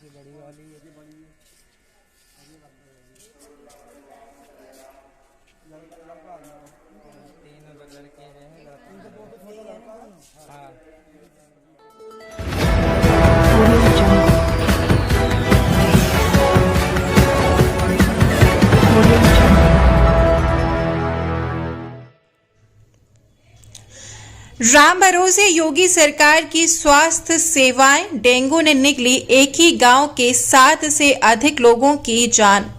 ये बड़ी वाली है। ये बड़ी है। लड़का आ गया। तीन लड़के हैं, लड़का इनसे बहुत छोटा लड़का है। हाँ। राम भरोसे योगी सरकार की स्वास्थ्य सेवाएं, डेंगू ने निकली एक ही गांव के 7 से अधिक लोगों की जान।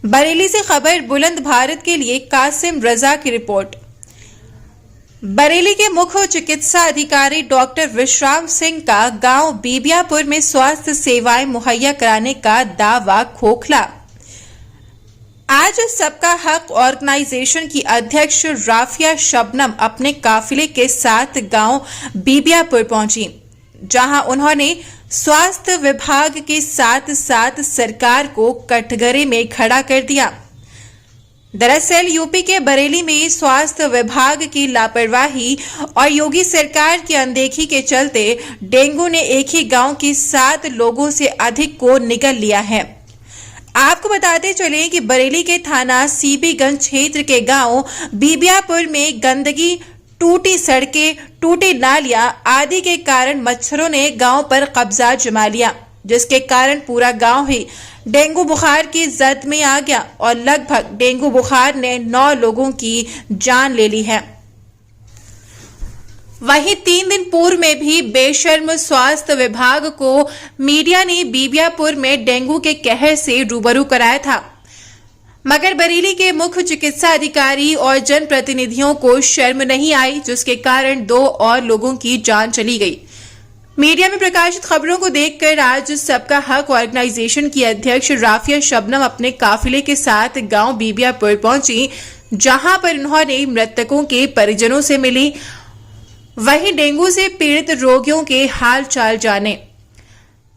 बरेली से खबर बुलंद भारत के लिए कासिम रजा की रिपोर्ट। बरेली के मुख्य चिकित्सा अधिकारी डॉक्टर विश्राम सिंह का गांव बीबियापुर में स्वास्थ्य सेवाएं मुहैया कराने का दावा खोखला। आज सबका हक ऑर्गेनाइजेशन की अध्यक्ष राफिया शबनम अपने काफिले के साथ गांव बीबियापुर पहुंची, जहां उन्होंने स्वास्थ्य विभाग के साथ साथ सरकार को कटघरे में खड़ा कर दिया। दरअसल यूपी के बरेली में स्वास्थ्य विभाग की लापरवाही और योगी सरकार की अनदेखी के चलते डेंगू ने एक ही गांव के 7 लोगों से अधिक को निगल लिया है। आपको बताते चले कि बरेली के थाना सीबीगंज क्षेत्र के गांव बीबियापुर में गंदगी, टूटी सड़कें, टूटी नालियां आदि के कारण मच्छरों ने गांव पर कब्जा जमा लिया, जिसके कारण पूरा गांव ही डेंगू बुखार की जद में आ गया और लगभग डेंगू बुखार ने 9 लोगों की जान ले ली है। वहीं 3 दिन पूर्व में भी बेशर्म स्वास्थ्य विभाग को मीडिया ने बीबियापुर में डेंगू के कहर से रूबरू कराया था, मगर बरेली के मुख्य चिकित्सा अधिकारी और जनप्रतिनिधियों को शर्म नहीं आई, जिसके कारण 2 और लोगों की जान चली गई। मीडिया में प्रकाशित खबरों को देखकर आज सबका हक ऑर्गेनाइजेशन की अध्यक्ष राफिया शबनम अपने काफिले के साथ गांव बीबियापुर पहुंची, जहां पर उन्होंने मृतकों के परिजनों से मिली, वहीं डेंगू से पीड़ित रोगियों के हाल चाल जाने।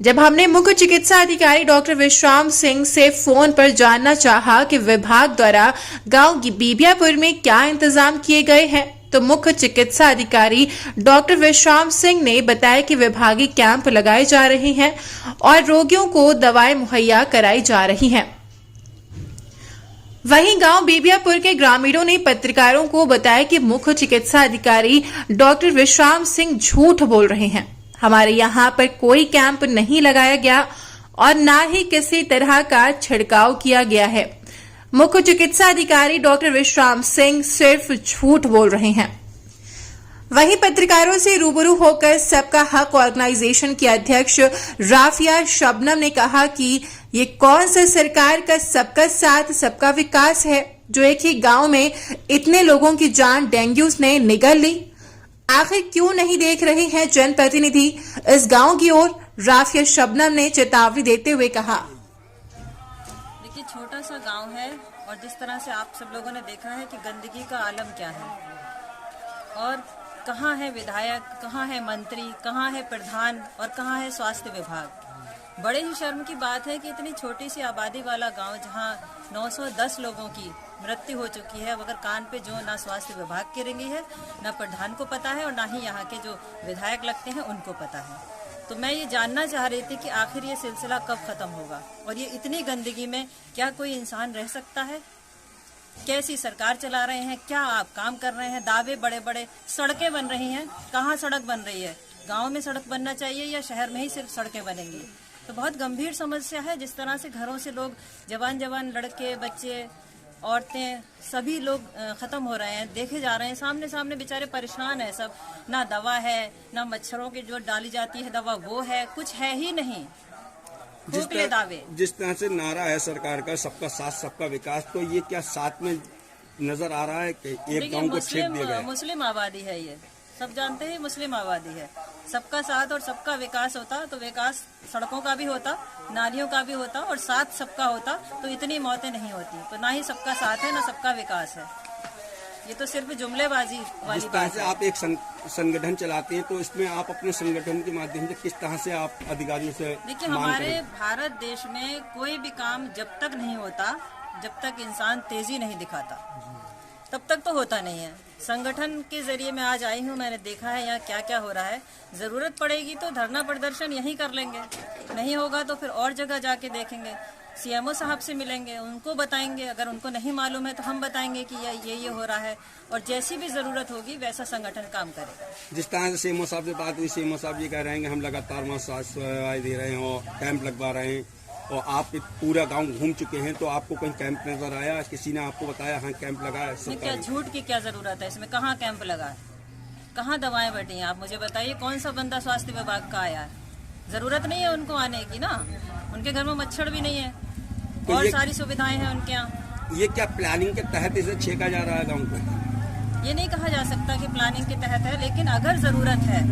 जब हमने मुख्य चिकित्सा अधिकारी डॉक्टर विश्राम सिंह से फोन पर जानना चाहा कि विभाग द्वारा गांव बीबियापुर में क्या इंतजाम किए गए हैं, तो मुख्य चिकित्सा अधिकारी डॉक्टर विश्राम सिंह ने बताया कि विभागीय कैंप लगाए जा रहे हैं और रोगियों को दवाएं मुहैया कराई जा रही हैं। वहीं गांव बीबियापुर के ग्रामीणों ने पत्रकारों को बताया कि मुख्य चिकित्सा अधिकारी डॉक्टर विश्राम सिंह झूठ बोल रहे हैं। हमारे यहां पर कोई कैंप नहीं लगाया गया और न ही किसी तरह का छिड़काव किया गया है। मुख्य चिकित्सा अधिकारी डॉक्टर विश्राम सिंह सिर्फ झूठ बोल रहे हैं। वहीं पत्रकारों से रूबरू होकर सबका हक ऑर्गेनाइजेशन की अध्यक्ष राफिया शबनम ने कहा कि ये कौन सा सरकार का सबका साथ सबका विकास है, जो एक ही गांव में इतने लोगों की जान डेंगू ने निगल ली। आखिर क्यों नहीं देख रहे हैं जनप्रतिनिधि इस गांव की ओर? राफिया शबनम ने चेतावनी देते हुए कहा, देखिए छोटा सा गांव है और जिस तरह से आप सब लोगों ने देखा है कि गंदगी का आलम क्या है, और कहाँ है विधायक, कहाँ है मंत्री, कहाँ है प्रधान और कहाँ है स्वास्थ्य विभाग। बड़े ही शर्म की बात है कि इतनी छोटी सी आबादी वाला गांव जहां 910 लोगों की मृत्यु हो चुकी है, अगर कान पे जो ना स्वास्थ्य विभाग की रेंगी है, ना प्रधान को पता है और ना ही यहाँ के जो विधायक लगते हैं उनको पता है। तो मैं ये जानना चाह रही थी कि आखिर ये सिलसिला कब खत्म होगा और ये इतनी गंदगी में क्या कोई इंसान रह सकता है? कैसी सरकार चला रहे हैं, क्या आप काम कर रहे हैं? दावे बड़े बड़े, सड़कें बन रही हैं, कहाँ सड़क बन रही है? गांव में सड़क बनना चाहिए या शहर में ही सिर्फ सड़कें बनेंगी? तो बहुत गंभीर समस्या है। जिस तरह से घरों से लोग जवान जवान लड़के, बच्चे, औरतें, सभी लोग खत्म हो रहे हैं, देखे जा रहे हैं, सामने सामने बेचारे परेशान है सब। ना दवा है, ना मच्छरों की जो डाली जाती है दवा वो है, कुछ है ही नहीं। दावे जिस तरह से नारा है सरकार का सबका साथ सबका विकास, तो ये क्या साथ में नजर आ रहा है कि एक गांव को छेद दिया गया? मुस्लिम आबादी है, ये सब जानते हैं, मुस्लिम आबादी है। सबका साथ और सबका विकास होता तो विकास सड़कों का भी होता, नालियों का भी होता और साथ सबका होता तो इतनी मौतें नहीं होती। तो ना ही सबका साथ है ना सबका विकास है, ये तो सिर्फ जुमलेबाजी वाली बात है। आप एक संगठन चलाते हैं तो इसमें आप अपने संगठन के माध्यम से किस तरह से आप अधिकारियों से? देखिए हमारे भारत देश में कोई भी काम जब तक नहीं होता, जब तक इंसान तेजी नहीं दिखाता, तब तक तो होता नहीं है। संगठन के जरिए मैं आज आई हूँ, मैंने देखा है यहाँ क्या क्या हो रहा है। ज़रूरत पड़ेगी तो धरना प्रदर्शन यहीं कर लेंगे, नहीं होगा तो फिर और जगह जाके देखेंगे। सीएमओ साहब से मिलेंगे, उनको बताएंगे, अगर उनको नहीं मालूम है तो हम बताएंगे कि ये हो रहा है, और जैसी भी ज़रूरत होगी वैसा संगठन काम करेगा। जिस तरह से सीएमओ साहब से बात हुई, सीएमओ साहब ये कह रहे हैं कि हम लगातार वहाँ स्वास्थ्य सेवाएं दे रहे हैं और कैंप लगवा रहे हैं, और आप पूरा गांव घूम चुके हैं, तो आपको कहीं कैंप नजर आया? किसी ने आपको बताया हाँ कैंप लगा है? क्या झूठ की क्या जरूरत है इसमें? कहाँ कैंप लगा है, कहाँ दवाएं बटी हैं? आप मुझे बताइए, कौन सा बंदा स्वास्थ्य विभाग का आया है? जरूरत नहीं है उनको आने की ना, उनके घर में मच्छर भी नहीं है, तो और सारी सुविधाएं हैं उनके यहाँ। ये क्या प्लानिंग के तहत इसे छेका जा रहा है गाँव को? ये नहीं कहा जा सकता कि प्लानिंग के तहत है, लेकिन अगर जरूरत है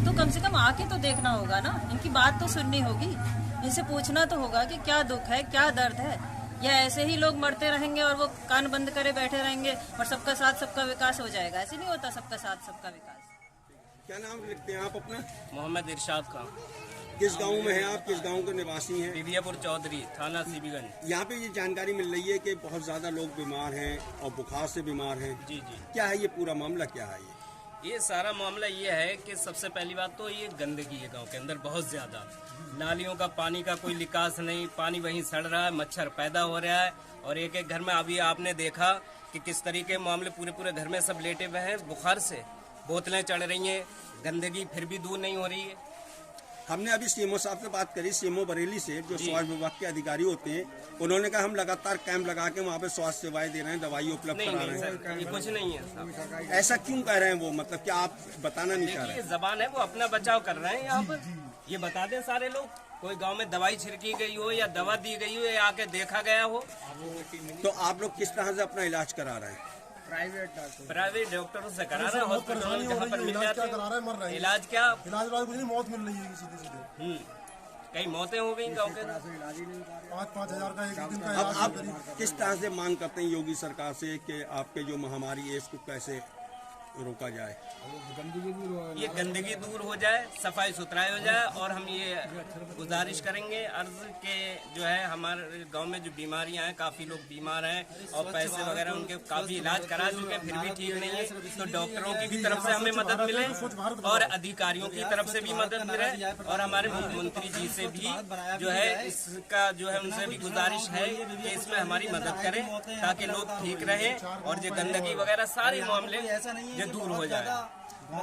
तो कम से कम आके तो देखना होगा ना, इनकी बात तो सुननी होगी, इनसे पूछना तो होगा कि क्या दुख है, क्या दर्द है, या ऐसे ही लोग मरते रहेंगे और वो कान बंद करे बैठे रहेंगे और सबका साथ सबका विकास हो जाएगा? ऐसे नहीं होता सबका साथ सबका विकास। क्या नाम लिखते हैं आप अपना? मोहम्मद इरशाद खान। किस गांव में हैं आप? किस गांव के निवासी हैं? बीबियापुर चौधरी, थाना सीबीगंज। यहाँ पे ये जानकारी मिल रही है कि बहुत ज्यादा लोग बीमार हैं और बुखार से बीमार हैं। जी जी। क्या है ये पूरा मामला, क्या है ये सारा मामला ये है कि सबसे पहली बात तो ये गंदगी है गांव के अंदर बहुत ज्यादा। नालियों का पानी का कोई निकास नहीं, पानी वहीं सड़ रहा है, मच्छर पैदा हो रहा है, और एक एक घर में अभी आपने देखा कि किस तरीके मामले पूरे घर में सब लेटे हुए हैं बुखार से, बोतलें चढ़ रही हैं, गंदगी फिर भी दूर नहीं हो रही है। हमने अभी सीएमओ साहब से बात करी, सीएमओ बरेली से, जो स्वास्थ्य विभाग के अधिकारी होते हैं, उन्होंने कहा हम लगातार कैंप लगा के वहाँ पे स्वास्थ्य सेवाएं दे रहे हैं, दवाई उपलब्ध करा रहे हैं। ये कुछ नहीं है साहब। ऐसा क्यों कह रहे हैं वो? मतलब क्या आप बताना नहीं चाह रहे? ये जबान है, वो अपना बचाव कर रहे हैं। यहाँ पर ये बता दें सारे लोग, कोई गांव में दवाई छिड़की गई हो या दवा दी गई हो या आके देखा गया हो। तो आप लोग किस तरह से अपना इलाज करा रहे हैं? प्राइवेट डॉक्टरों से करा रहे हैं, हॉस्पिटल जहाँ पर मिल जाते हैं। इलाज क्या? इलाज कुछ नहीं, मौत मिल रही है सीधे। कई मौतें हो गई गाँव के। 5,000 का एक दिन का अब इलाज। आप किस तरह से मांग करते हैं योगी सरकार से कि आपके जो महामारी है इसको कैसे रोका जाए? ये गंदगी दूर हो जाए, सफाई सुथराई हो जाए, और हम ये गुजारिश करेंगे अर्ज के जो है हमारे गांव में जो बीमारियां हैं, काफी लोग बीमार हैं और पैसे वगैरह उनके काफी इलाज करा चुके हैं, फिर भी ठीक नहीं है, तो डॉक्टरों की भी तरफ से हमें मदद मिले और अधिकारियों की तरफ से भी मदद मिले, और हमारे मुख्यमंत्री जी से भी जो है इसका जो है उनसे भी गुजारिश है कि इसमें हमारी मदद करें ताकि लोग ठीक रहे और ये गंदगी वगैरह सारे मामले ये दूर हो जाए।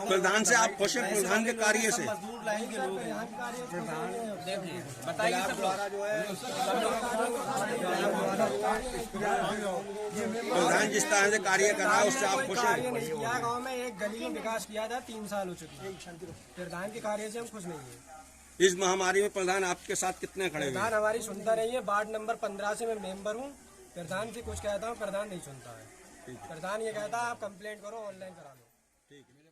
प्रधान से आप खुश हैं? प्रधान के कार्य से? देखिए बताइए सब लोग। प्रधान जिस तरह से कार्य कर रहा है उससे आप खुश हैं? किया गांव में एक गली में विकास किया था, 3 साल हो चुके हैं। प्रधान के कार्य से हम खुश नहीं है। इस महामारी में प्रधान आपके साथ कितने खड़े हुए? प्रधान हमारी सुनता नहीं है। वार्ड नंबर 15 से मैं मेंबर हूँ। प्रधान से कुछ कहता हूँ, प्रधान नहीं सुनता है। प्रधान ये कहता है आप कंप्लेंट करो, ऑनलाइन करा लो। ठीक है।